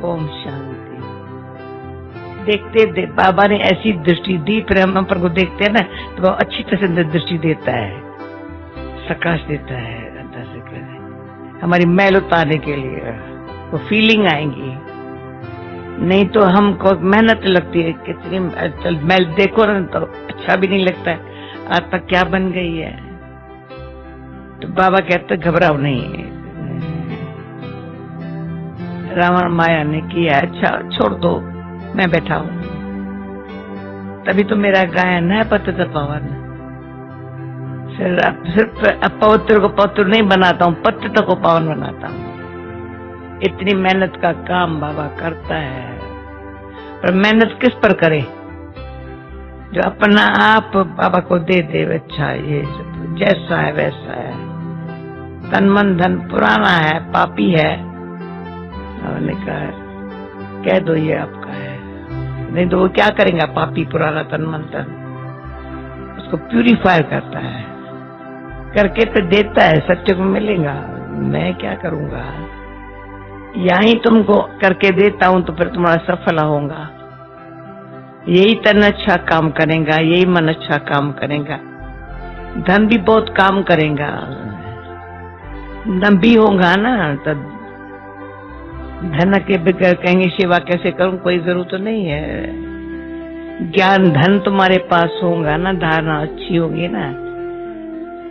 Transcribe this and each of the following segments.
ओम शांति। देखते बाबा ने ऐसी दृष्टि दी, फिर हम पर को देखते हैं ना तो वो अच्छी तरह से दृष्टि देता है, प्रकाश देता है अंदर से कर हमारी मैल उतारने के लिए, वो फीलिंग आएंगी। नहीं तो हमको मेहनत लगती है कितनी, मैल देखो ना तो अच्छा भी नहीं लगता है, आत्मा क्या बन गई है। तो बाबा कहते घबराओ नहीं, रावण माया ने किया, अच्छा छोड़ दो, मैं बैठा हूं। तभी तो मेरा गायन है पतित पावन। सिर्फ पवित्र को पवित्र नहीं बनाता हूं, पतित को पावन बनाता हूं। इतनी मेहनत का काम बाबा करता है, पर मेहनत किस पर करे? जो अपना आप बाबा को दे दे, अच्छा ये जैसा है वैसा है, तन मन धन पुराना है, पापी है, उन्होंने कहा कह दो ये आपका है। नहीं तो वो क्या करेंगे? पापी पुराना तन मन धन, उसको प्यूरिफाई करता है, करके फिर देता है, सत्य को मिलेगा। मैं क्या करूंगा? यही तुमको करके देता हूं तो फिर तुम्हारा सफल होगा। यही तन अच्छा काम करेगा, यही मन अच्छा काम करेगा, धन भी बहुत काम करेगा, नंबी होगा ना तो धन के बगैर कहेंगे सेवा कैसे करूं, कोई जरूरत तो नहीं है। ज्ञान धन तुम्हारे पास होगा ना, धारणा अच्छी होगी ना,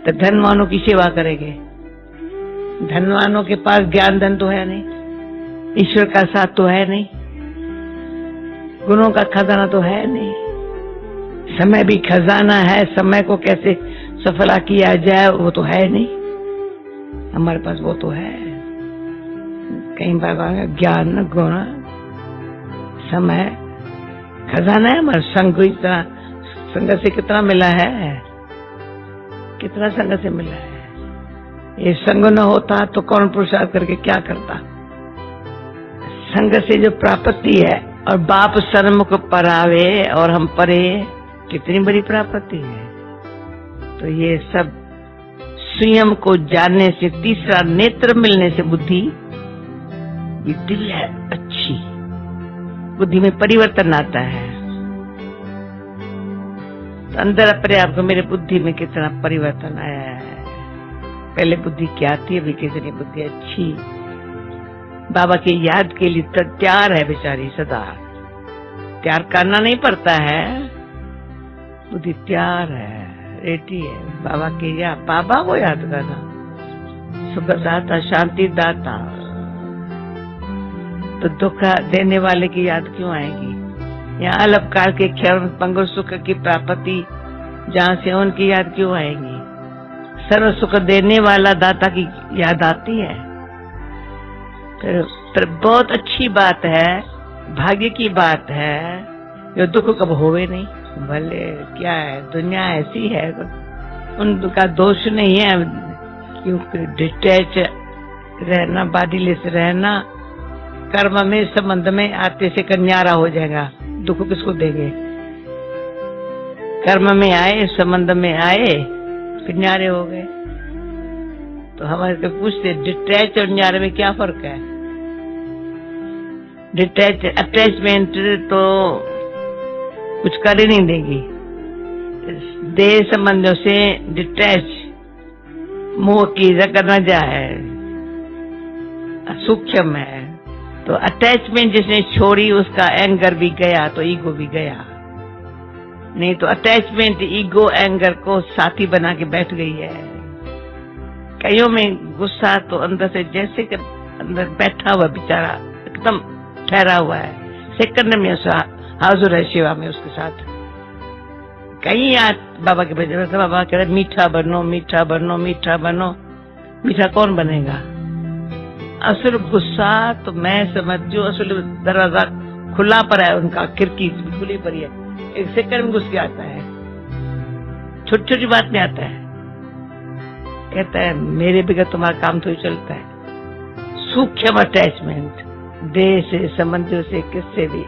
तो धनवानों की सेवा करेंगे। धनवानों के पास ज्ञान धन तो है नहीं, ईश्वर का साथ तो है नहीं, गुणों का खजाना तो है नहीं, समय भी खजाना है, समय को कैसे सफला किया जाए वो तो है नहीं, हमारे पास वो तो है। कहीं बाबा ज्ञान गुण समय खजाना है हमारा। संग इतना, संग से कितना मिला है, कितना संग से मिला है। ये संग न होता तो कौन पुरुषार्थ करके क्या करता? संग से जो प्राप्ति है, और बाप सन्मुख परावे और हम परे, कितनी बड़ी प्राप्ति है। तो ये सब स्वयं को जानने से, तीसरा नेत्र मिलने से बुद्धि, ये दिल है अच्छी, बुद्धि में परिवर्तन आता है। तो अंदर अपने आप को मेरे बुद्धि में कितना परिवर्तन आया है। पहले बुद्धि क्या थी, अभी कितनी बुद्धि अच्छी। बाबा की याद के लिए तैयार है बेचारी, सदा तैयार करना नहीं पड़ता है, बुद्धि तैयार है, रेडी है बाबा की याद, बाबा को याद करना। सुख दाता, शांति दाता, तो दुख देने वाले की याद क्यों आएगी? यहाँ अल्पकाल के क्षण पंगु सुख की प्राप्ति जहाँ से उनकी याद क्यों आएगी? सर्व सुख देने वाला दाता की याद आती है। तो बहुत अच्छी बात है, भाग्य की बात है, जो दुख कब होवे नहीं। भले क्या है, दुनिया ऐसी है, उनका दोष नहीं है, क्योंकि डिटैच रहना, बाडीलेस रहना, कर्म में संबंध में आते से कन्यारा हो जाएगा। दुख किसको देंगे? कर्म में आए, संबंध में आए, कन्यारे हो गए। तो हमारे तो पूछते डिटैच और न्यारे में क्या फर्क है? डिटैच अटैचमेंट तो कुछ कर ही नहीं देगी, देह संबंधों से डिटैच, मोह की जगह न जाए, सूक्ष्म है। तो अटैचमेंट जिसने छोड़ी उसका एंगर भी गया, तो ईगो भी गया। नहीं तो अटैचमेंट ईगो एंगर को साथी बना के बैठ गई है। कईयों में गुस्सा तो अंदर से जैसे कि अंदर बैठा हुआ बेचारा एकदम ठहरा हुआ है, सेकंड में हाजिर है सेवा में उसके साथ। कई बाबा के बजे बाबा कह रहे मीठा बनो, मीठा बनो, मीठा बनो। मीठा कौन बनेगा? असल गुस्सा तो मैं समझो, असल दरवाजा खुला पर है उनका, खिड़की खुली पर है, एक सेकंड में घुस के आता है, छोटी छोटी बात में आता है, कहता है मेरे बगैर तुम्हारा काम तो ही चलता है। सूक्ष्म अटैचमेंट, देह से, संबंधियों से, किससे भी,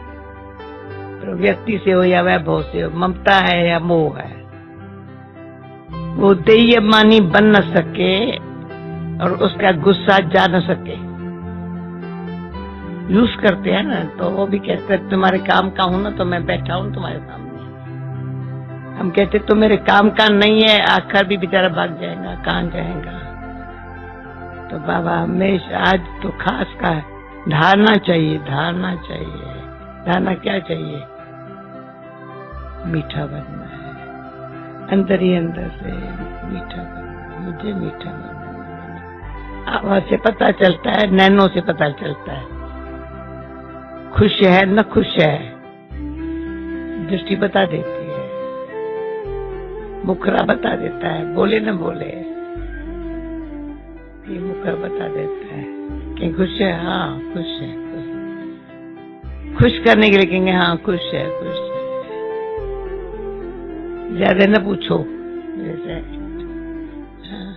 तो व्यक्ति से हो या वैभव से हो, ममता है या मोह है, वो देयमानी बन न सके और उसका गुस्सा जा न सके। यूज करते हैं ना, तो वो भी कहते हैं तुम्हारे काम का हूं ना, तो मैं बैठा हूं तुम्हारे सामने। हम कहते तो मेरे काम का नहीं है, आखिर भी बेचारा भाग जाएगा, कहाँ जाएगा। तो बाबा हमेशा आज तो खास का है, धारणा चाहिए, धारणा चाहिए। धारणा क्या चाहिए? मीठा बनना है, अंदर ही अंदर से मीठा बनना है, मुझे मीठा बनना है। आवाज से पता चलता है, नैनों से पता चलता है, खुश है न खुश है, दृष्टि बता देती है, मुखरा बता देता है, बोले न बोले, ये मुखरा बता देता है कि खुश है, हाँ खुश है, खुश करने के लिए कहेंगे हाँ खुश है, खुश है। ज्यादा न पूछो, जैसे हाँ।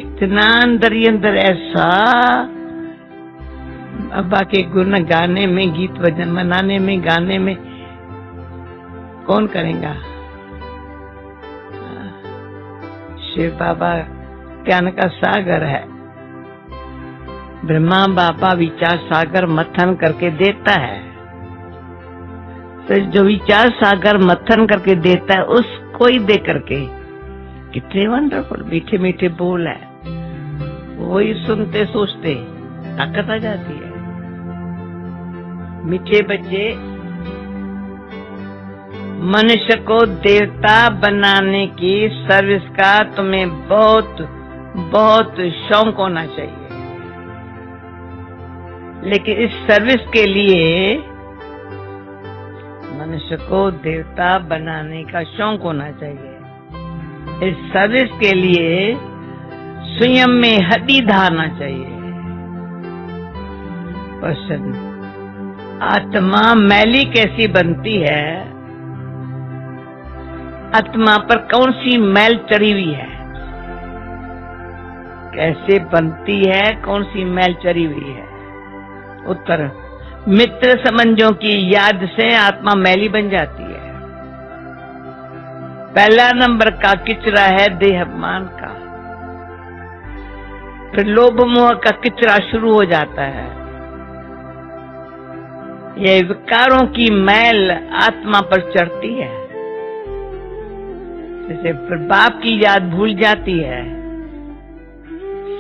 इतना अंदर ही अंदर ऐसा, अब्बा के गुण गाने में, गीत भजन मनाने में, गाने में कौन करेगा? शिव बाबा ज्ञान का सागर है, ब्रह्मा बाबा विचार सागर मथन करके देता है। तो जो विचार सागर मथन करके देता है, उसको ही दे करके कितने वंडरफुल मीठे मीठे बोल है, वही सुनते सोचते ताकत आ जाती है। मीठे बच्चे, मनुष्य को देवता बनाने की सर्विस का तुम्हें बहुत बहुत शौक होना चाहिए, लेकिन इस सर्विस के लिए मनुष्य को देवता बनाने का शौक होना चाहिए। इस सर्विस के लिए स्वयं में हड्डी धारना चाहिए। प्रश्न, आत्मा मैली कैसी बनती है? आत्मा पर कौन सी मैल चढ़ी हुई है? कैसे बनती है? कौन सी मैल चढ़ी हुई है? उत्तर, मित्र संबंधों की याद से आत्मा मैली बन जाती है। पहला नंबर का किचरा है देहाभिमान का, फिर लोभ मोह का किचरा शुरू हो जाता है। ये विकारों की मैल आत्मा पर चढ़ती है, जैसे फिर बाप की याद भूल जाती है,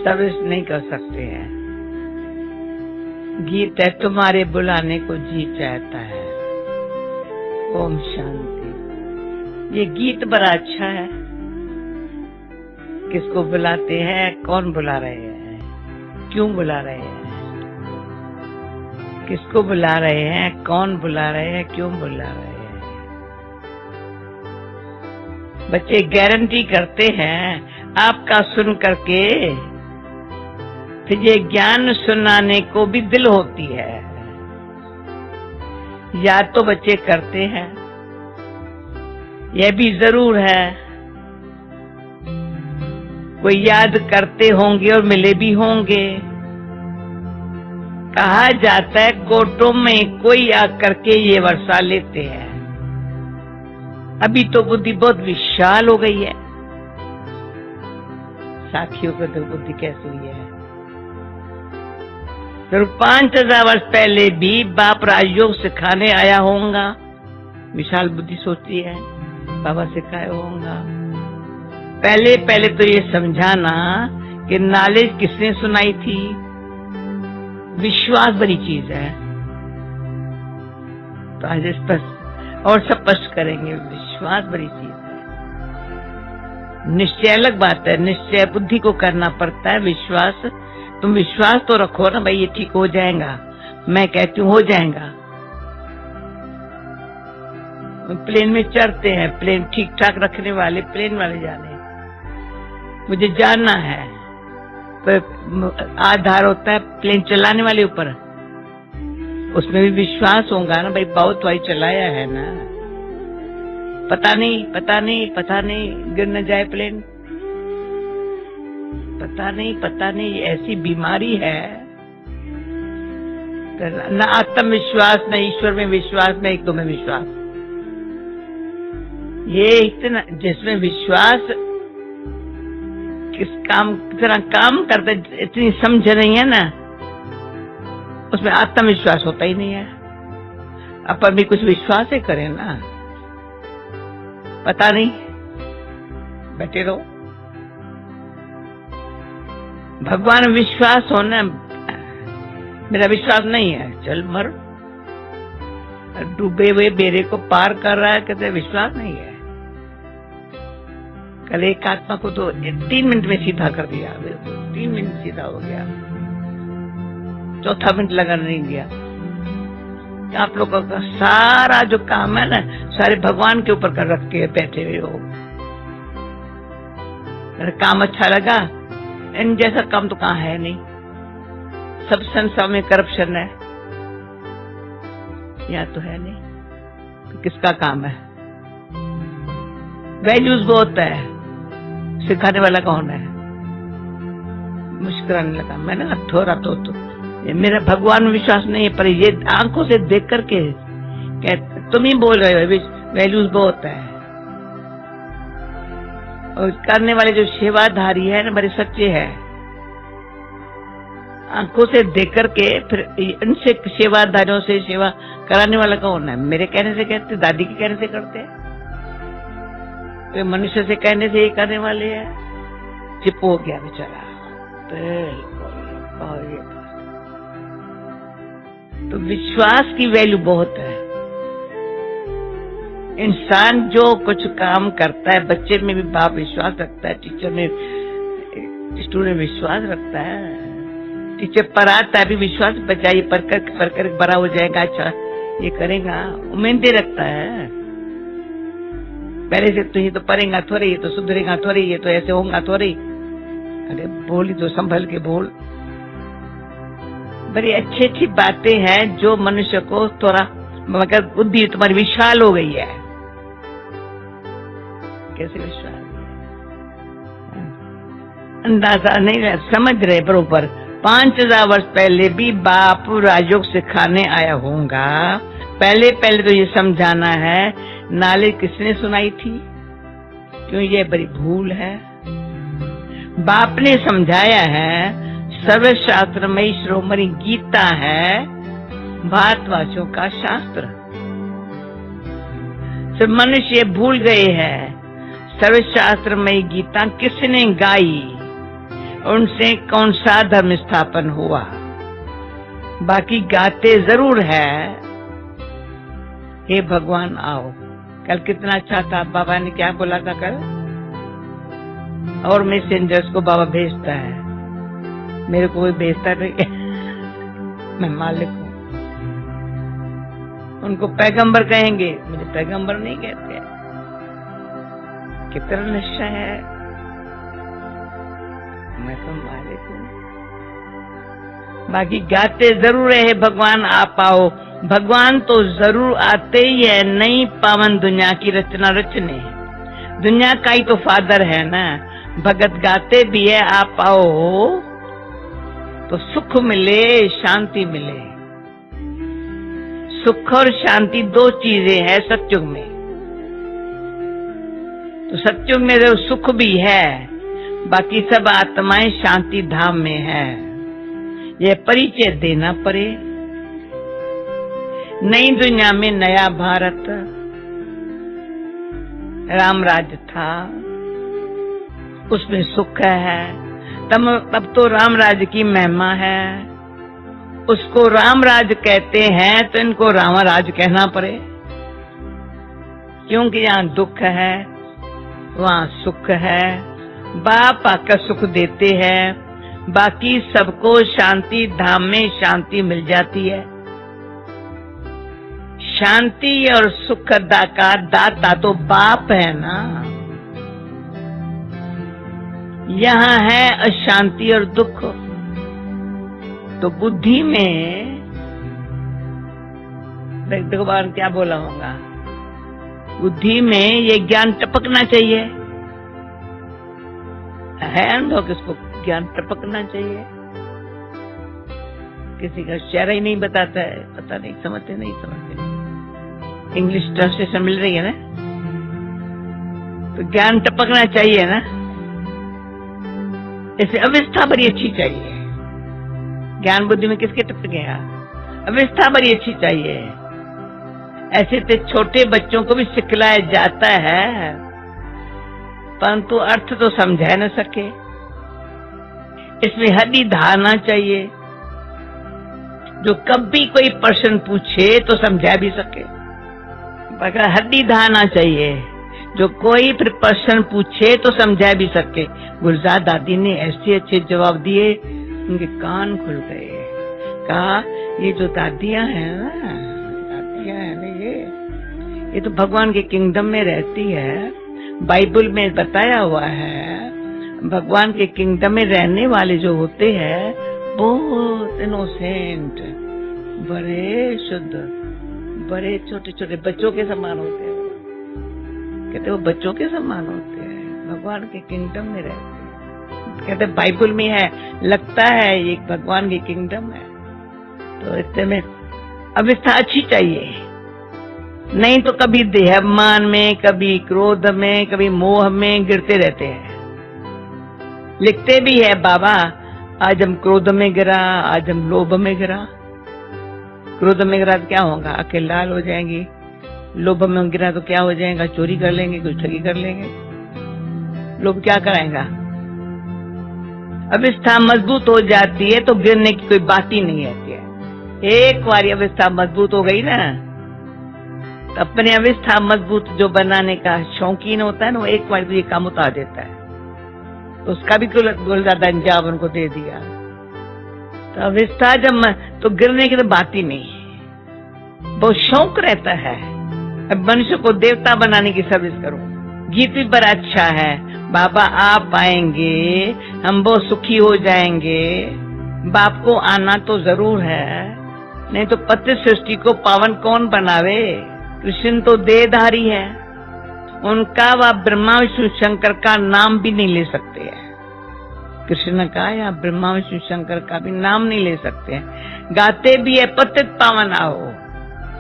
सर्विस नहीं कर सकते हैं। गीत है, तुम्हारे बुलाने को जी चाहता है। ओम शांति। ये गीत बड़ा अच्छा है। किसको बुलाते हैं? कौन बुला रहे हैं? क्यों बुला रहे हैं? किसको बुला रहे हैं? कौन बुला रहे हैं? क्यों बुला रहे हैं? बच्चे गारंटी करते हैं आपका सुन करके, फिर ये ज्ञान सुनाने को भी दिल होती है। याद तो बच्चे करते हैं, यह भी जरूर है, कोई याद करते होंगे और मिले भी होंगे। कहा जाता है कोटों में कोई आकर के ये वर्षा लेते हैं। अभी तो बुद्धि बहुत विशाल हो गई है, साखियों को तो बुद्धि कैसी हुई है। फिर 5000 वर्ष पहले भी बाप राजयोग सिखाने आया होगा, विशाल बुद्धि सोचती है, बाबा सिखाया होगा। पहले पहले तो ये समझाना कि नॉलेज किसने सुनाई थी। विश्वास बड़ी चीज है, तो आज स्पष्ट और स्पष्ट करेंगे। विश्वास बड़ी चीज है, निश्चय अलग बात है, निश्चय बुद्धि को करना पड़ता है। विश्वास, तुम विश्वास तो रखो ना भाई, ये ठीक हो जाएगा। मैं कहती हूँ हो जाएगा। प्लेन में चढ़ते हैं, प्लेन ठीक ठाक रखने वाले प्लेन वाले जाने, मुझे जानना है, तो आधार होता है प्लेन चलाने वाले ऊपर, उसमें भी विश्वास होगा ना भाई, बहुत भाई चलाया है ना। पता नहीं पता नहीं पता नहीं गिर न जाए प्लेन, पता नहीं ऐसी बीमारी है। न आत्मविश्वास, न ईश्वर में विश्वास, न एक दो में विश्वास। ये इतना जिसमें विश्वास किस काम कितना काम करते, इतनी समझ नहीं है ना, उसमें आत्मविश्वास होता ही नहीं है। अपन भी कुछ विश्वास ही करें ना, पता नहीं, बैठे रहो। भगवान में विश्वास होना, मेरा विश्वास नहीं है, चल मर। डूबे हुए बेड़े को पार कर रहा है, कहते विश्वास नहीं है। कल एक आत्मा को तो 3 मिनट में सीधा कर दिया, 3 मिनट सीधा हो गया, चौथा मिनट लगा नहीं गया। आप लोगों का सारा जो काम है ना, सारे भगवान के ऊपर कर रख के बैठे हुए हो। अगर काम अच्छा लगा, इन जैसा काम तो कहाँ है नहीं। सब संसार में करप्शन है, या तो है नहीं, तो किसका काम है? वैल्यूज बहुत है, सिखाने वाला कौन है? मुस्कुराने लगा, मैंने थोड़ा तो मेरा भगवान में विश्वास नहीं है, पर ये आंखों से देख करके तुम ही बोल रहे हो वैल्यूज बहुत है। और करने वाले जो सेवाधारी है ना, बड़े सच्चे हैं। आंखों से देख करके फिर इनसे सेवाधारियों से सेवा कराने वाला कौन है? मेरे कहने से कहते, दादी के कहने से करते, तो मनुष्य से कहने से ये करने वाले हैं। चिप हो गया बेचारा, तो विश्वास की वैल्यू बहुत है। इंसान जो कुछ काम करता है, बच्चे में भी बाप विश्वास रखता है, टीचर में स्टूडेंट विश्वास रखता है, टीचर पढ़ाता है भी विश्वास, बच्चा ये पढ़ कर बड़ा हो जाएगा, अच्छा ये करेगा, उम्मीदें रखता है। पहले से तो ये तो पढ़ेगा थोड़े, ये तो सुधरेगा थोड़े, ये तो ऐसे होगा थोड़े। अरे बोली तो संभल के बोल। बड़ी अच्छी अच्छी बातें हैं जो मनुष्य को थोड़ा, मगर बुद्धि तुम्हारी विशाल हो गई है। कैसे विशाल? अंदाजा नहीं समझ रहे बरोबर। 5000 वर्ष पहले भी बाप राजयोग सिखाने आया होगा। पहले तो ये समझाना है, नाले किसने सुनाई थी? क्यों ये बड़ी भूल है। बाप ने समझाया है, सर्वशास्त्र में श्रोमणी गीता है, भारतवासियों का शास्त्र। सब मनुष्य भूल गए हैं सर्वशास्त्र में गीता किसने गाई, उनसे कौन सा धर्म स्थापन हुआ। बाकी गाते जरूर है, हे भगवान आओ। कल कितना अच्छा था, बाबा ने क्या बोला था कल? और मैसेंजर्स को बाबा भेजता है, मेरे को कोई भेजता नहीं, मैं मालिक हूँ। उनको पैगंबर कहेंगे, मुझे पैगंबर नहीं कहते। कितना नशा है, मैं तो मालिक हूँ। बाकी गाते जरूर है, भगवान आप आओ। भगवान तो जरूर आते ही है, नई पावन दुनिया की रचना रचने। दुनिया का ही तो फादर है ना। भगत गाते भी है, आप आओ तो सुख मिले, शांति मिले। सुख और शांति 2 चीजें हैं सत्युग में। तो सत्युग में जो सुख भी है, बाकी सब आत्माएं शांति धाम में है। यह परिचय देना पड़े। नई दुनिया में नया भारत, राम राज्य था, उसमें सुख है। तब तो राम राज्य की महिमा है। उसको राम राज्य कहते हैं तो इनको राम राज्य कहना पड़े, क्योंकि यहाँ दुख है, वहाँ सुख है। बाप आकर सुख देते हैं, बाकी सबको शांति धाम में शांति मिल जाती है। शांति और सुख का दाता तो बाप है ना। यहाँ है अशांति और दुख, तो बुद्धि में भगवान क्या बोला होगा, बुद्धि में ये ज्ञान टपकना चाहिए। है अनुभव किसको ज्ञान टपकना चाहिए? किसी का चेहरा ही नहीं बताता है, पता नहीं, समझते नहीं समझते। इंग्लिश ट्रांसलेशन मिल रही है ना, तो ज्ञान टपकना चाहिए ना। ऐसे अवस्था बड़ी अच्छी चाहिए। ज्ञान बुद्धि में किसके टपकेगा? अवस्था बड़ी अच्छी चाहिए। ऐसे तो छोटे बच्चों को भी सिखलाया जाता है, परंतु अर्थ तो समझा न सके। इसमें हड्डी धारणा चाहिए, जो कभी कोई प्रश्न पूछे तो समझा भी सके। मगर हड्डी धारणा चाहिए, जो कोई प्रश्न पूछे तो समझा भी सके। गुलजार दादी ने ऐसे अच्छे जवाब दिए, उनके कान खुल गए। कहा ये जो दादियां हैं ना, दादियां है ना, ये तो भगवान के किंगडम में रहती है। बाइबल में बताया हुआ है, भगवान के किंगडम में रहने वाले जो होते हैं बहुत इनोसेंट, बड़े शुद्ध, बड़े छोटे छोटे बच्चों के समान होते हैं। कहते वो बच्चों के समान होते हैं, भगवान के किंगडम में रहते हैं। कहते बाइबल में है, लगता है ये भगवान की किंगडम है। तो इससे में अवस्था अच्छी चाहिए, नहीं तो कभी देहाभिमान में, कभी क्रोध में, कभी मोह में गिरते रहते हैं। लिखते भी है बाबा, आज हम क्रोध में गिरा, आज हम लोभ में गिरा। क्रोध में गिरा तो क्या होगा, आंखें लाल हो जाएंगी। लोभ में गिरा तो क्या हो जाएगा, चोरी कर लेंगे, कुछ ठगी कर लेंगे। लोभ क्या कराएगा। अवस्था मजबूत हो जाती है तो गिरने की कोई बात ही नहीं रहती है। एक बार अवस्था मजबूत हो गई ना, तो अपने अवस्था मजबूत जो बनाने का शौकीन होता है ना, वो एक बार तो ये काम उतार देता है। तो उसका भी गुलजार अंजाम उनको दे दिया। तो अवस्था जब तो गिरने की तो बात ही नहीं, बहुत शौक रहता है। अब मनुष्य को देवता बनाने की सर्विस करो। गीत भी बड़ा अच्छा है, बाबा आप आएंगे हम बहुत सुखी हो जाएंगे। बाप को आना तो जरूर है, नहीं तो पति सृष्टि को पावन कौन बनावे। कृष्ण तो देहधारी है, उनका व ब्रह्मा विष्णु शंकर का नाम भी नहीं ले सकते हैं। कृष्ण का या ब्रह्मा विष्णु शंकर का भी नाम नहीं ले सकते हैं। गाते भी है पतित पावन आओ,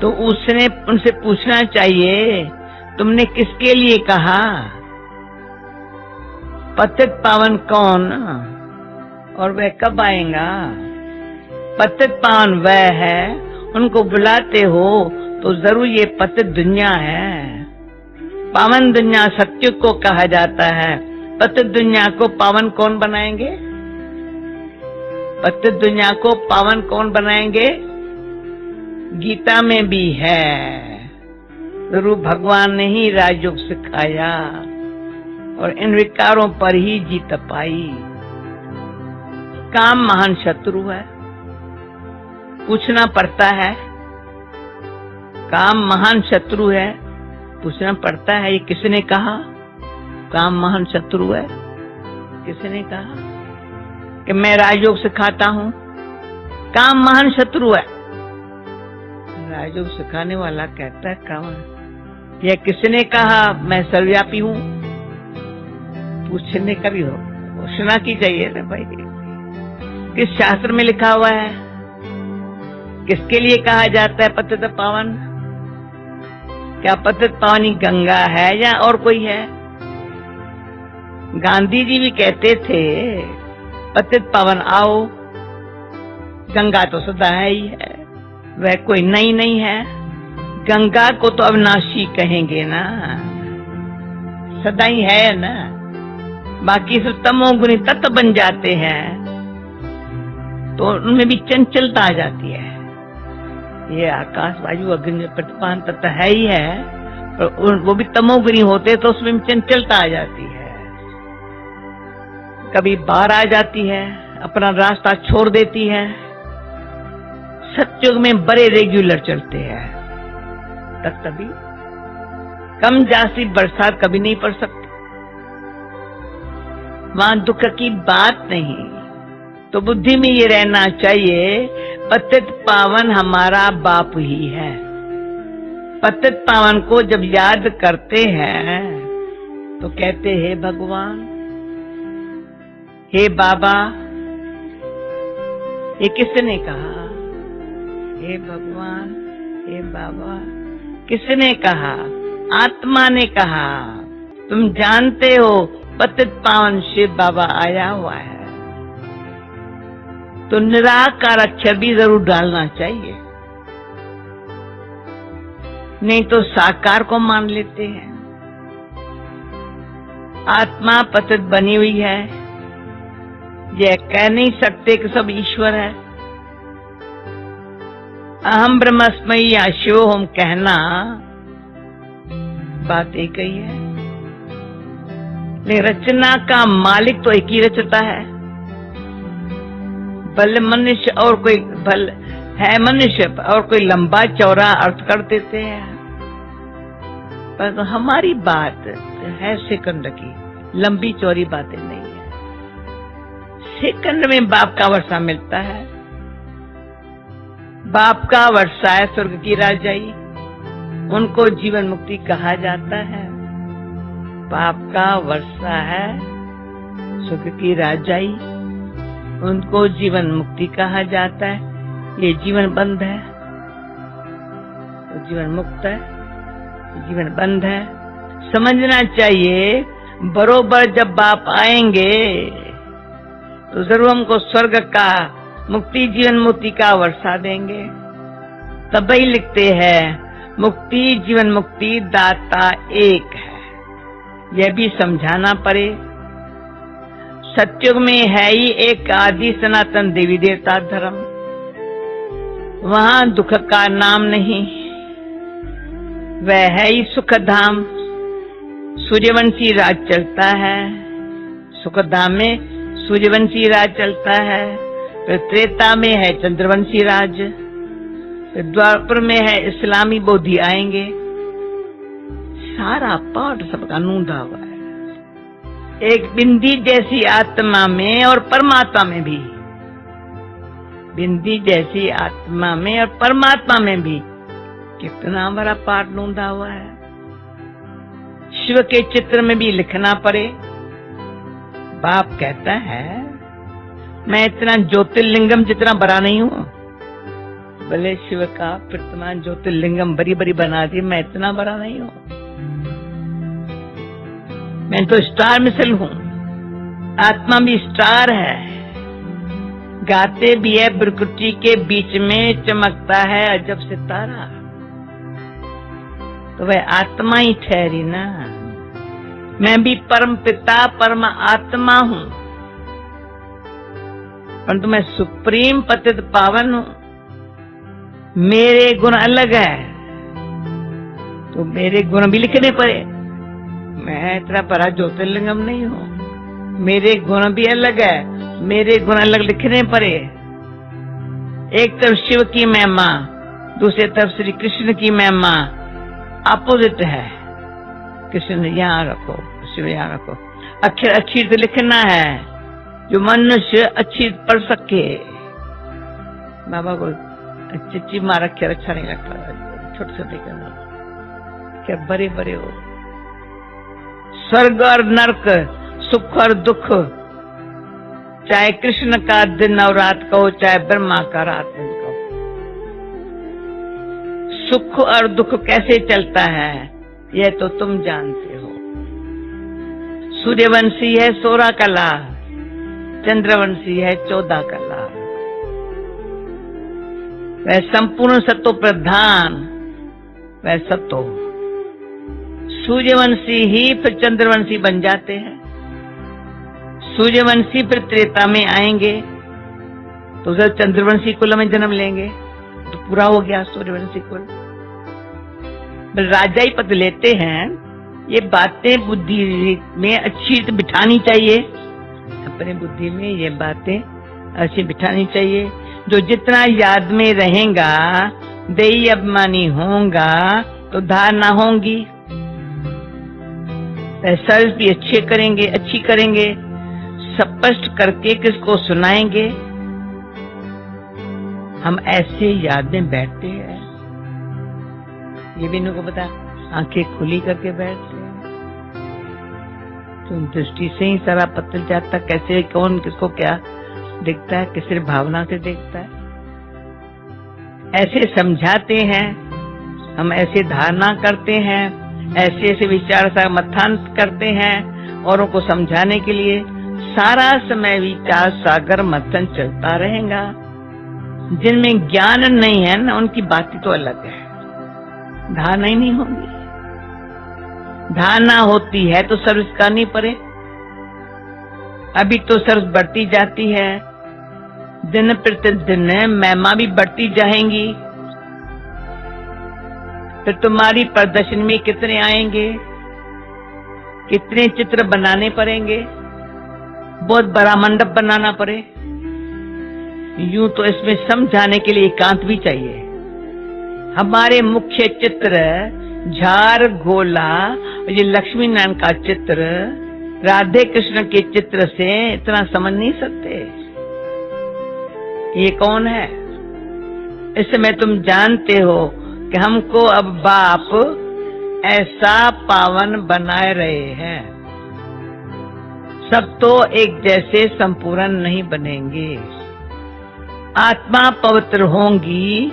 तो उसने उनसे पूछना चाहिए तुमने किसके लिए कहा। पतित पावन कौन और वह कब आएगा। पतित पावन वह है, उनको बुलाते हो तो जरूर ये पतित दुनिया है। पावन दुनिया सत्य को कहा जाता है, पतित दुनिया को पावन कौन बनाएंगे। पतित दुनिया को पावन कौन बनाएंगे। गीता में भी है, जरूर भगवान ने ही राजयोग सिखाया और इन विकारों पर ही जीत पाई। काम महान शत्रु है, पूछना पड़ता है। काम महान शत्रु है, पूछना पड़ता है ये किसने कहा। काम महान शत्रु है, किसने कहा कि मैं राजयोग सिखाता हूं। काम महान शत्रु है, राजयोग सिखाने वाला कहता है काम। यह किसने कहा मैं सर्वव्यापी हूं। पूछने का भी हो, घोषणा की चाहिए ना भाई, किस शास्त्र में लिखा हुआ है, किसके लिए कहा जाता है पतित पावन। क्या पतित पावनी गंगा है या और कोई है। गांधी जी भी कहते थे पतित पावन आओ। गंगा तो सदा है ही है, वह कोई नई नहीं है। गंगा को तो अविनाशी कहेंगे ना, सदा ही है ना। बाकी सब तमोगुणी तत्व बन जाते हैं तो उनमें भी चंचलता आ जाती है। ये आकाश वायु अग्नि प्रतिपान तत्व है ही है, पर वो भी तमोगुणी होते तो उसमें चंचलता आ जाती है। कभी बाढ़ आ जाती है, अपना रास्ता छोड़ देती है। सत्युग में बड़े रेगुलर चलते हैं, तक तभी कम जासी बरसात कभी नहीं पड़ सकती। वहां दुख की बात नहीं। तो बुद्धि में ये रहना चाहिए पतित पावन हमारा बाप ही है। पतित पावन को जब याद करते हैं तो कहते हे भगवान, हे बाबा। ये किसने कहा हे भगवान, हे बाबा। किसने कहा, आत्मा ने कहा। तुम जानते हो पतित पावन शिव बाबा आया हुआ है, तो निराकार अक्षर भी जरूर डालना चाहिए। नहीं तो साकार को मान लेते हैं। आत्मा पतित बनी हुई है, यह कह नहीं सकते कि सब ईश्वर है। अहम ब्रह्मस्मै या शिवोहम कहना बात एक ही है, लेकिन रचना का मालिक तो एक ही रचता है। भले मनुष्य और कोई भल है, मनुष्य और कोई लंबा चौड़ा अर्थ कर देते हैं, पर तो हमारी बात है सेकंड की, लंबी चौड़ी बातें नहीं है। सेकंड में बाप का वर्षा मिलता है। बाप का वर्षा है स्वर्ग की राजाई, उनको जीवन मुक्ति कहा जाता है। बाप का वर्षा है स्वर्ग की राजाई, उनको जीवन मुक्ति कहा जाता है। ये जीवन बंद है, तो जीवन मुक्त है, जीवन बंद है। समझना चाहिए बरोबर जब बाप आएंगे तो जरूर हमको स्वर्ग का मुक्ति जीवन मुक्ति का वर्षा देंगे। तब ही लिखते हैं मुक्ति जीवन मुक्ति दाता एक है, यह भी समझाना पड़े। सत्युग में है ही एक आदि सनातन देवी देवता धर्म, वहां दुख का नाम नहीं, वह है ही सुख धाम। सूर्यवंशी राज चलता है, सुख धाम में सूर्यवंशी राज चलता है। फिर त्रेता में है चंद्रवंशी राज, फिर द्वापर में है इस्लामी बोधि आएंगे। सारा पाठ सबका नूंदा हुआ है। एक बिंदी जैसी आत्मा में और परमात्मा में भी, बिंदी जैसी आत्मा में और परमात्मा में भी कितना बड़ा पाठ नूंदा हुआ है। शिव के चित्र में भी लिखना पड़े। बाप कहता है मैं इतना ज्योतिर्लिंगम जितना बड़ा नहीं हूं, भले शिव का प्रतिमा ज्योतिर्लिंगम बड़ी बड़ी बना दी, मैं इतना बड़ा नहीं हूं। मैं तो स्टार मिसल हूं, आत्मा भी स्टार है, गाते भी है प्रकृति के बीच में चमकता है अजब सितारा। तो वह आत्मा ही ठहरी ना। मैं भी परम पिता परम आत्मा हूं, परंतु मैं सुप्रीम पतित पावन हूं। मेरे गुण अलग है, तो मेरे गुण भी लिखने पड़े। मैं इतना बड़ा ज्योतिर्लिंगम नहीं हूं, मेरे गुण भी अलग है, मेरे गुण अलग लिखने पड़े। एक तरफ शिव की महिमा, दूसरी तरफ श्री कृष्ण की महिमा अपोजिट है। कृष्ण यहाँ रखो, शिव यहाँ रखो। अक्षर अच्छी से लिखना है जो मनुष्य अच्छी पढ़ सके। बाबा को अच्छी मार अक्षर अच्छा नहीं लगता, छोटे छोटे करना, क्या बड़े बड़े हो। स्वर्ग और नरक, सुख और दुख, चाहे कृष्ण का दिन और रात कहो, चाहे ब्रह्मा का रात दिन कहो। सुख और दुख कैसे चलता है यह तो तुम जानते हो। सूर्यवंशी है 16 कला, चंद्रवंशी है 14 कला। वह संपूर्ण सत्व प्रधान, वह सत्व। सूर्यवंशी ही फिर चंद्रवंशी बन जाते हैं। सूर्यवंशी फिर त्रेता में आएंगे तो जब चंद्रवंशी कुल में जन्म लेंगे तो पूरा हो गया सूर्यवंशी कुल। राजा ही पद लेते हैं। ये बातें बुद्धि में अच्छी बिठानी चाहिए, अपने बुद्धि में ये बातें अच्छी बिठानी चाहिए। जो जितना याद में रहेगा, देही अभिमानी होगा तो धारणा होंगी। सर्च भी अच्छे करेंगे, अच्छी करेंगे, स्पष्ट करके किसको सुनाएंगे। हम ऐसे याद में बैठते हैं, ये भी इनको पता, आंखें खुली करके बैठते हैं। तो दृष्टि से ही सारा पता जाता कैसे कौन किसको क्या दिखता है, किस भावना से दिखता है। ऐसे समझाते हैं, हम ऐसे धारणा करते हैं, ऐसे ऐसे विचार सा मथान करते हैं। औरों को समझाने के लिए सारा समय विचार सागर मथन चलता रहेगा। जिनमें ज्ञान नहीं है ना, उनकी बातें तो अलग है। धारणा ही नहीं होगी। धारणा होती है तो सर्विस करनी पड़े। अभी तो सर्विस बढ़ती जाती है, दिन प्रतिदिन महिमा भी बढ़ती जाएंगी। फिर तुम्हारी प्रदर्शनी में कितने आएंगे, कितने चित्र बनाने पड़ेंगे, बहुत बड़ा मंडप बनाना पड़े। यूं तो इसमें समझाने के लिए एकांत भी चाहिए। हमारे मुख्य चित्र झार गोला, ये लक्ष्मी नारायण का चित्र, राधे कृष्ण के चित्र से इतना समझ नहीं सकते ये कौन है। इस समय तुम जानते हो कि हमको अब बाप ऐसा पावन बनाए रहे हैं। सब तो एक जैसे संपूर्ण नहीं बनेंगे। आत्मा पवित्र होंगी,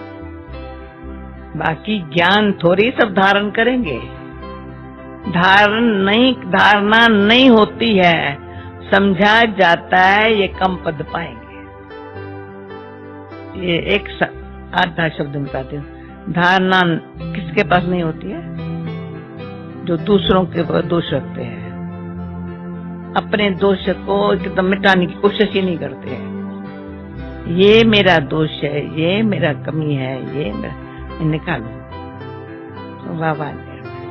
बाकी ज्ञान थोड़ी सब धारण करेंगे। धारणा नहीं होती है, समझा जाता है ये कम पद पाएंगे। ये एक आधा शब्द बताती हूँ। धारणा किसके पास नहीं होती है? जो दूसरों के दोष रखते हैं, अपने दोष को एकदम मिटाने की कोशिश ही नहीं करते हैं। ये मेरा दोष है, ये मेरा कमी है, ये मेरा निकालो। तो बाबा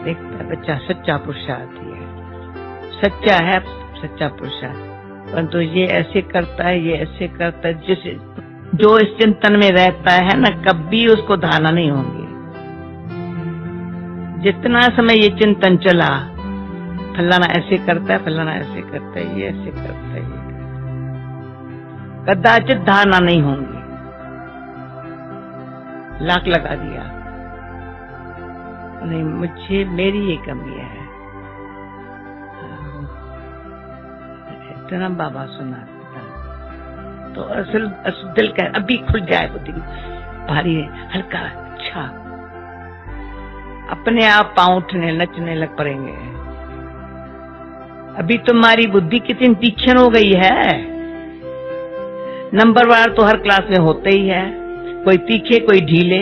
देखता है बच्चा सच्चा पुरुषार्थ है, सच्चा है, सच्चा पुरुषार्थ। परंतु ये ऐसे करता है, ये ऐसे करता है, जो इस चिंतन में रहता है ना, कभी उसको धारणा नहीं होंगी। जितना समय ये चिंतन चला, फलाना ऐसे करता है, फलाना ऐसे करता है, ये ऐसे करता है, ये कदाचित धारणा नहीं होंगी। लाख लगा दिया, नहीं मुझे मेरी ये कमी है। इतना बाबा सुना तो असल दिल का अभी खुल जाए, बुद्धि भारी है, हल्का अच्छा, अपने आप पांव उठने नचने लग पड़ेंगे। अभी तुम्हारी बुद्धि कितनी तीक्ष्ण हो गई है। नंबरवार तो हर क्लास में होते ही है, कोई तीखे कोई ढीले,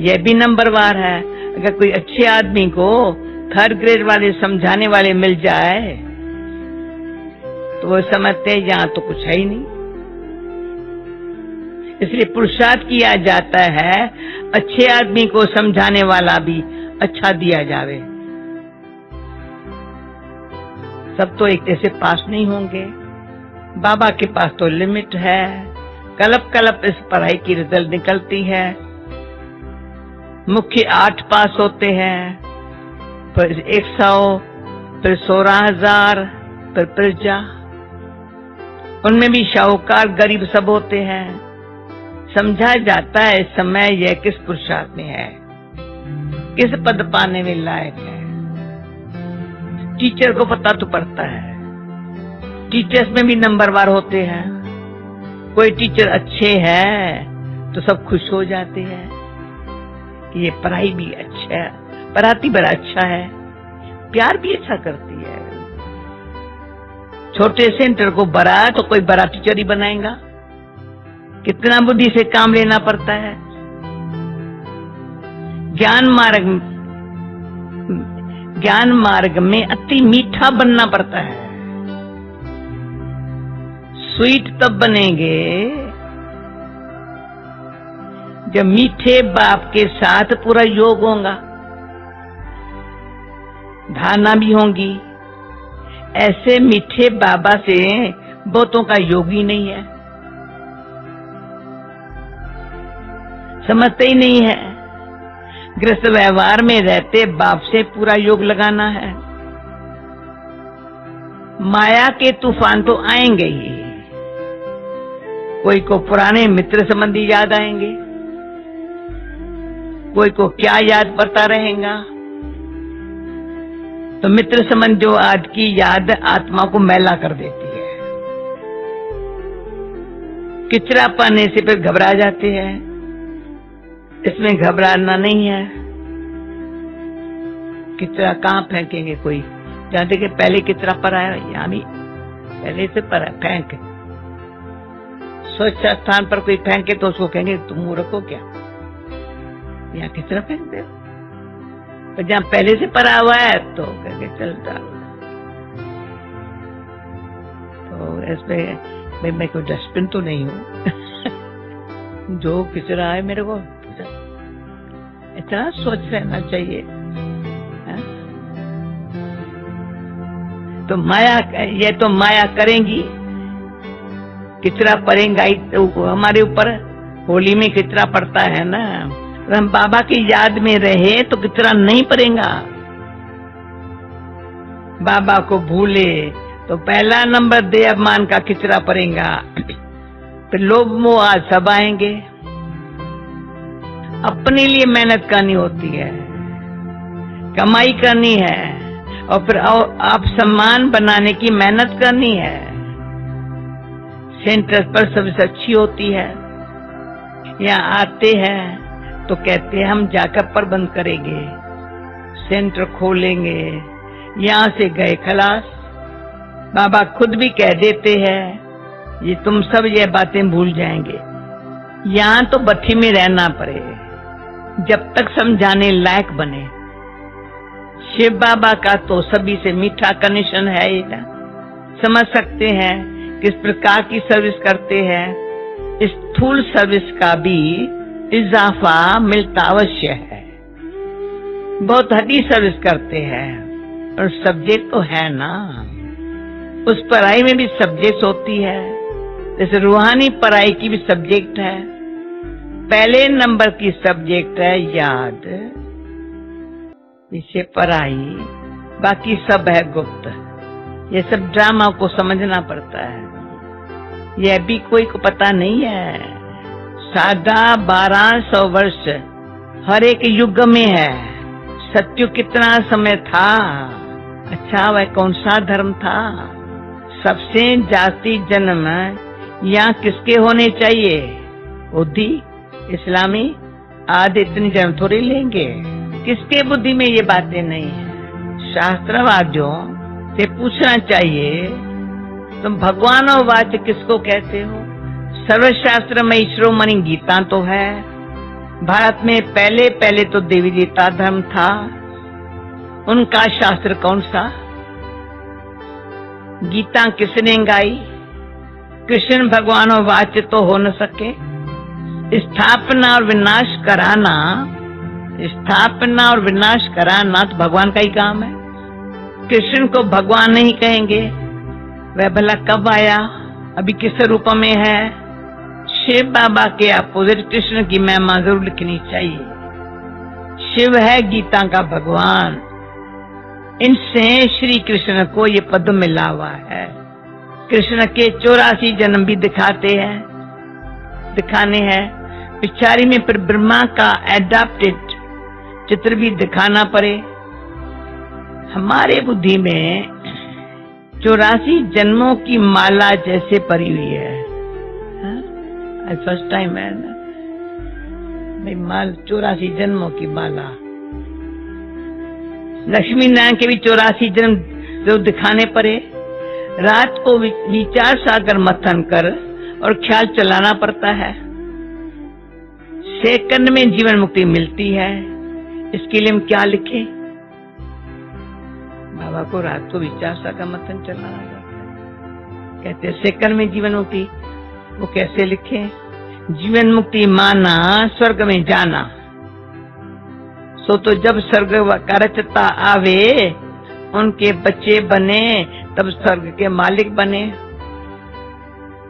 यह भी नंबरवार है। अगर कोई अच्छे आदमी को थर्ड ग्रेड वाले समझाने वाले मिल जाए तो वो समझते हैं यहाँ तो कुछ है ही नहीं। इसलिए पुरुषार्थ किया जाता है अच्छे आदमी को समझाने वाला भी अच्छा दिया जावे। सब तो एक जैसे पास नहीं होंगे। बाबा के पास तो लिमिट है। कलप कलप इस पढ़ाई की रिजल्ट निकलती है। मुख्य 8 पास होते हैं, फिर 100, फिर 16,000, फिर प्रजा। उनमें भी शाहूकार गरीब सब होते हैं। समझा जाता है इस समय यह किस पुरुषार्थ में है, किस पद पाने में लायक है। टीचर को पता तो पड़ता है, टीचर्स में भी नंबरवार होते हैं। कोई टीचर अच्छे हैं तो सब खुश हो जाते हैं कि ये पढ़ाई भी अच्छा है, पढ़ाती बड़ा अच्छा है, प्यार भी अच्छा करती है। छोटे सेंटर को बड़ा तो कोई बड़ा टीचर ही बनाएगा। कितना बुद्धि से काम लेना पड़ता है। ज्ञान मार्ग में अति मीठा बनना पड़ता है। स्वीट तब बनेंगे जब मीठे बाप के साथ पूरा योग होगा, धारणा भी होंगी। ऐसे मीठे बाबा से बहुतों का योग ही नहीं है, समझते ही नहीं है। गृहस्थ व्यवहार में रहते बाप से पूरा योग लगाना है। माया के तूफान तो आएंगे ही। कोई को पुराने मित्र संबंधी याद आएंगे, कोई को क्या याद पड़ता रहेगा। तो मित्र संबंध जो आज की याद आत्मा को मैला कर देती है। किचरा पाने से फिर घबरा जाते हैं। इसमें घबराना नहीं है। किचरा कहाँ फेंकेंगे? कोई जानते कि पहले किचरा पड़ा है, यहाँ भी पहले से पड़ा फेंक। स्वच्छ स्थान पर कोई फेंके तो उसको कहेंगे तुम रखो क्या, यहाँ किचरा फेंक दे। पर जहाँ पहले से पड़ा हुआ है तो करके चलता। तो इसमें भाई मैं कोई डस्टबिन तो नहीं हूँ जो किचरा है मेरे को, इतना सोच रहना चाहिए। है? तो माया, ये तो माया करेंगी, किचरा पड़ेगा ही तो हमारे ऊपर। होली में किचरा पड़ता है ना, हम बाबा की याद में रहे तो किचरा नहीं पड़ेगा। बाबा को भूले तो पहला नंबर दे अपमान का किचरा पड़ेगा, फिर लोभ मोह आज सब आएंगे। अपने लिए मेहनत करनी होती है, कमाई करनी है, और फिर आप सम्मान बनाने की मेहनत करनी है। सेंटर पर सर्विस अच्छी होती है, यहाँ आते हैं तो कहते हैं हम जाकर प्रबंध करेंगे, सेंटर खोलेंगे, यहाँ से गए खलास। बाबा खुद भी कह देते हैं ये तुम सब ये बातें भूल जाएंगे, यहाँ तो बट्टी में रहना पड़े जब तक समझाने लायक बने। शिव बाबा का तो सभी से मीठा कनेक्शन है ही ना, समझ सकते हैं किस प्रकार की सर्विस करते हैं। इस स्थूल सर्विस का भी इजाफा मिलता अवश्य है, बहुत हड्डी सर्विस करते हैं, और सब्जेक्ट तो है ना, उस पढ़ाई में भी सब्जेक्ट होती है, जैसे रूहानी पढ़ाई की भी सब्जेक्ट है। पहले नंबर की सब्जेक्ट है याद, पीछे पढ़ाई, बाकी सब है गुप्त। ये सब ड्रामा को समझना पड़ता है, यह भी कोई को पता नहीं है। 1250 वर्ष हर एक युग में है। सत्युग कितना समय था, अच्छा वह कौन सा धर्म था? सबसे जाति जन्म यहाँ किसके होने चाहिए? बुद्धि इस्लामी आदि इतनी जन्म थोड़ी लेंगे, किसके बुद्धि में ये बातें नहीं है। शास्त्रवादियों से पूछना चाहिए तुम भगवान और वाच्य किसको कहते हो? सर्वशास्त्र में शिरोमणि गीता तो है। भारत में पहले पहले तो देवी देवता धर्म था, उनका शास्त्र कौन सा? गीता किसने गाई? कृष्ण भगवान और वाच्य तो हो न सके। स्थापना और विनाश कराना, स्थापना और विनाश कराना तो भगवान का ही काम है। कृष्ण को भगवान नहीं कहेंगे, वह भला कब आया, अभी किस रूप में है? शिव बाबा के अपोजिट कृष्ण की महिमा जरूर लिखनी चाहिए। शिव है गीता का भगवान, इनसे श्री कृष्ण को ये पद मिला हुआ है। कृष्ण के 84 जन्म भी दिखाने हैं। पिछाड़ी में फिर ब्रह्मा का एडाप्टेड चित्र भी दिखाना पड़े। हमारे बुद्धि में 84 जन्मों की माला जैसे पड़ी हुई है। फर्स्ट टाइम है ना 84 जन्मों की माला। लक्ष्मी नारायण के भी 84 जन्म जो दिखाने पड़े। रात को विचार सागर मंथन कर और ख्याल चलाना पड़ता है। सेकंड में जीवन मुक्ति मिलती है, इसके लिए हम क्या लिखें? बाबा को रात को विचार सागर मंथन चलाना जाता है, कहते सेकंड में जीवन मुक्ति। वो कैसे लिखें? जीवन मुक्ति माना स्वर्ग में जाना। सो तो जब स्वर्ग का रचता आवे, उनके बच्चे बने, तब स्वर्ग के मालिक बने।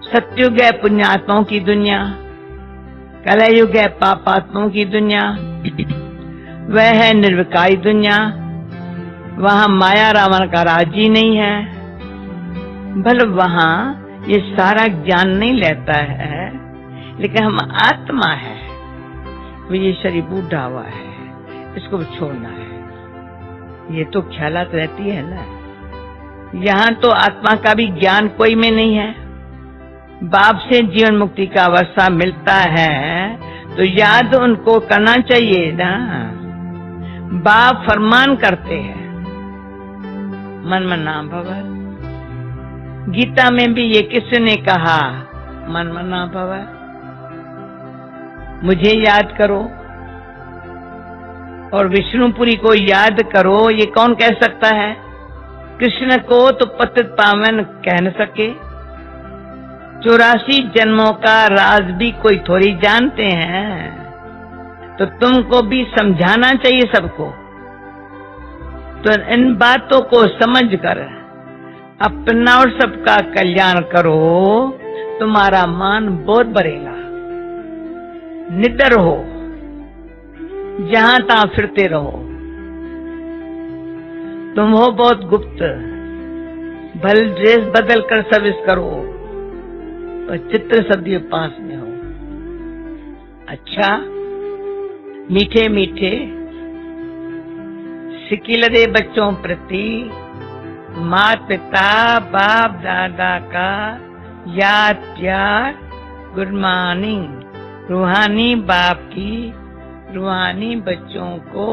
सत्युग है पुण्यात्माओं की दुनिया, कलयुग है पापात्माओं की दुनिया, वह है निर्विकारी दुनिया। वहां माया रावण का राज ही नहीं है। भले वहां ये सारा ज्ञान नहीं लेता है, लेकिन हम आत्मा है, वो ये शरीर बूढ़ा हुआ है, इसको छोड़ना है। ये तो ख्यालात रहती है ना। यहाँ तो आत्मा का भी ज्ञान कोई में नहीं है। बाप से जीवन मुक्ति का वर्षा मिलता है तो याद उनको करना चाहिए ना। बाप फरमान करते हैं मन मना भव। गीता में भी ये किसने कहा? मन मना भव, मुझे याद करो। और विष्णुपुरी को याद करो, ये कौन कह सकता है? कृष्ण को तो पतित पावन कह न सके। 84 जन्मों का राज भी कोई थोड़ी जानते हैं, तो तुमको भी समझाना चाहिए सबको। तो इन बातों को समझकर अपना और सबका कल्याण करो, तुम्हारा मान बहुत बढ़ेगा। निडर हो, जहां तहां फिरते रहो। तुम हो बहुत गुप्त, भले ड्रेस बदल कर सर्विस करो और चित्र सदियों पास में हो। अच्छा, मीठे मीठे सिकिलरे बच्चों प्रति माता पिता बाप दादा का याद प्यार, गुड मॉर्निंग। रूहानी बाप की रूहानी बच्चों को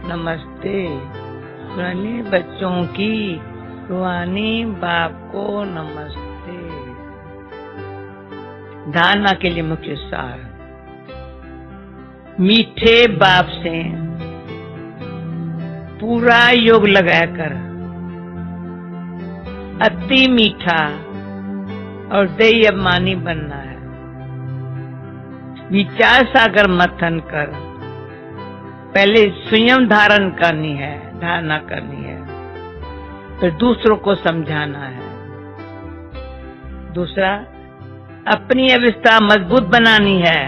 नमस्ते। रूहानी बच्चों की रूहानी बाप को नमस्ते। धारणा के लिए मुख्य सार, मीठे बाप से पूरा योग लगाकर अति मीठा और दई अभिमानी बनना है। विचार सागर मंथन कर पहले स्वयं धारण करनी है, धारणा करनी है, फिर दूसरों को समझाना है। दूसरा, अपनी अवस्था मजबूत बनानी है,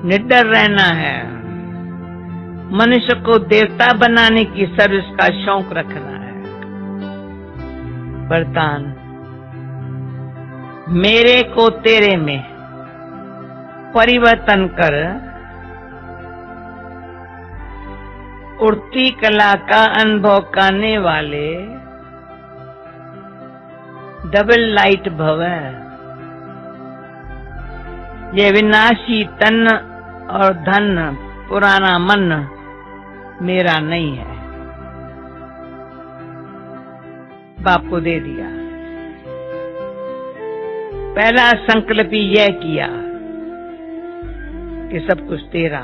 निडर रहना है। मनुष्य को देवता बनाने की सर्विस का शौक रखना है। वरदान, मेरे को तेरे में परिवर्तन कर उड़ती कला का अनुभव करने वाले डबल लाइट भव। ये विनाशी तन और धन पुराना मन मेरा नहीं है, बाप को दे दिया। पहला संकल्प ही यह किया कि सब कुछ तेरा,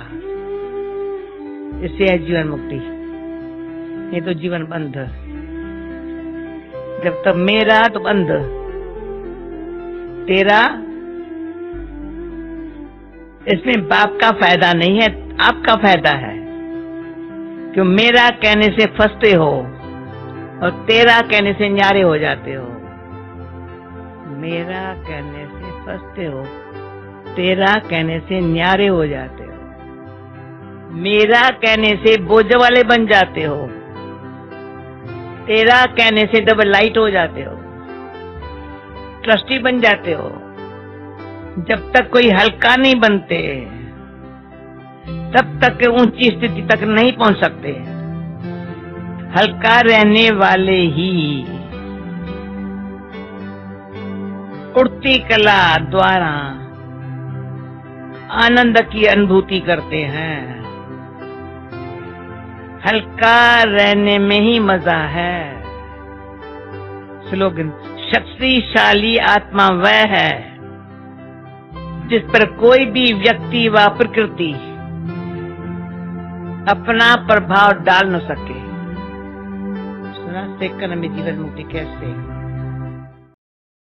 इससे है जीवन मुक्ति। ये तो जीवन बंध, जब तक मेरा तो बंध, तेरा। इसमें बाप का फायदा नहीं है, आपका फायदा है। क्यों मेरा कहने से फंसते हो और तेरा कहने से न्यारे हो जाते हो। मेरा कहने से फंसते हो, तेरा कहने से न्यारे हो जाते हो। मेरा कहने से बोझ वाले बन जाते हो, तेरा कहने से डबल लाइट हो जाते हो, ट्रस्टी बन जाते हो। जब तक कोई हल्का नहीं बनते, तब तक ऊंची स्थिति तक नहीं पहुंच सकते। हल्का रहने वाले ही उड़ती कला द्वारा आनंद की अनुभूति करते हैं। हल्का रहने में ही मजा है। स्लोगन, शक्तिशाली आत्मा वह है जिस पर कोई भी व्यक्ति व प्रकृति अपना प्रभाव डाल न सके। सुना सेकंड में जीवन मुक्ति कैसे?